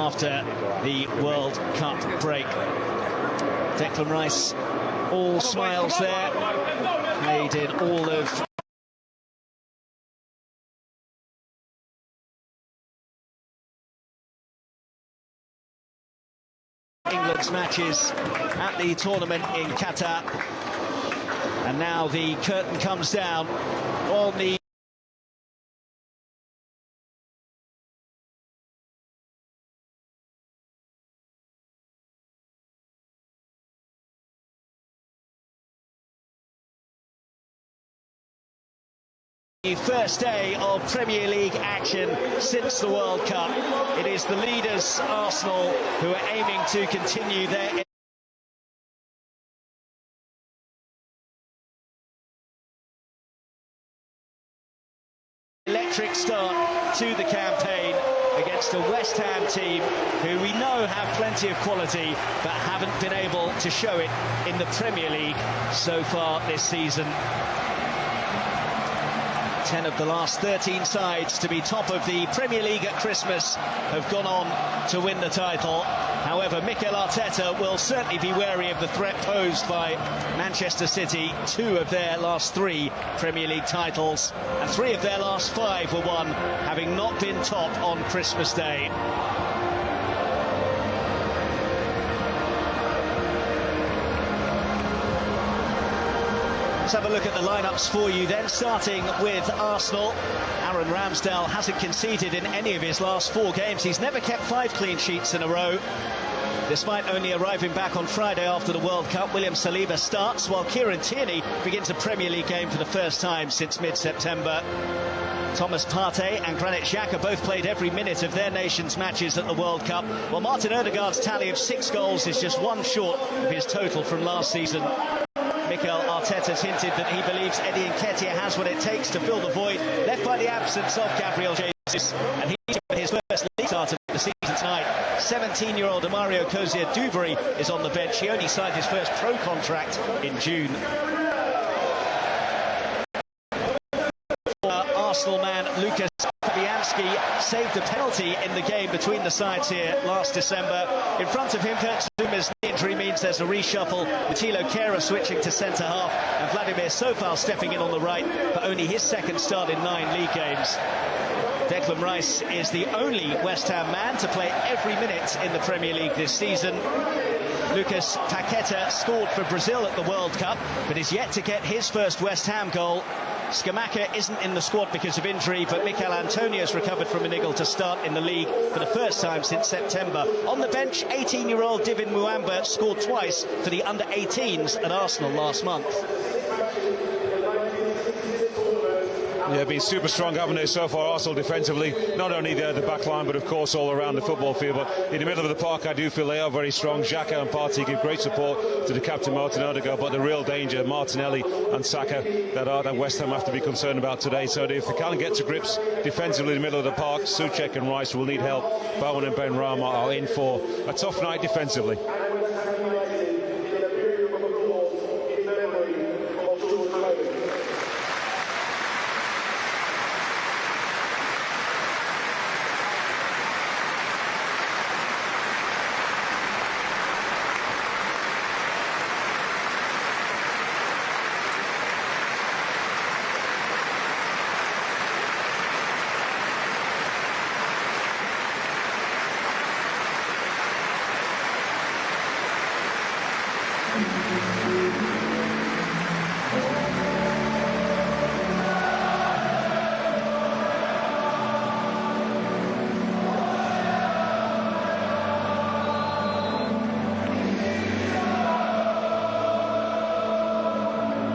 after the World Cup break. Declan Rice, all smiles there, played in all of England's matches at the tournament in Qatar, and now the curtain comes down on the first day of Premier League action since the World Cup. It is the leaders, Arsenal, who are aiming to continue their electric start to the campaign against a West Ham team who we know have plenty of quality but haven't been able to show it in the Premier League so far this season. 10 of the last 13 sides to be top of the Premier League at Christmas have gone on to win the title. However, Mikel Arteta will certainly be wary of the threat posed by Manchester City. 2 of their last 3 Premier League titles, and 3 of their last 5 were won having not been top on Christmas Day. Let's have a look at the lineups for you then, starting with Arsenal. Aaron Ramsdale hasn't conceded in any of his last 4 games. He's never kept 5 clean sheets in a row. Despite only arriving back on Friday after the World Cup, William Saliba starts, while Kieran Tierney begins a Premier League game for the first time since mid-September. Thomas Partey and Granit Xhaka both played every minute of their nation's matches at the World Cup, while Martin Odegaard's tally of 6 goals is just 1 short of his total from last season. Mikel Arteta's hinted that he believes Eddie Nketiah has what it takes to fill the void left by the absence of Gabriel Jesus, and he's got his first league start of the season tonight. 17-year-old Amario Cozier-Duberry is on the bench. He only signed his first pro contract in June. Arsenal man Lucas Fabianski saved a penalty in the game between the sides here last December. In front of him, Kurt Zouma's injury means there's a reshuffle, with Thilo Kehrer switching to centre-half and Vladimir Sofal stepping in on the right for only his second start in 9 league games. Declan Rice is the only West Ham man to play every minute in the Premier League this season. Lucas Paqueta scored for Brazil at the World Cup, but is yet to get his first West Ham goal. Scamacca isn't in the squad because of injury, but Mikel Antonio's recovered from a niggle to start in the league for the first time since September. On the bench, 18-year-old Divin Muamba scored twice for the under-18s at Arsenal last month. Yeah, been super strong, haven't they, so far, Arsenal defensively. Not only the back line, but of course all around the football field. But in the middle of the park, I do feel they are very strong. Xhaka and Partey give great support to the captain, Martin Odegaard. But the real danger, Martinelli and Saka, that West Ham have to be concerned about today. So if they can't get to grips defensively in the middle of the park, Souček and Rice will need help. Bowen and Benrahma are in for a tough night defensively.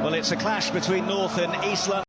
Well, it's a clash between North and East London.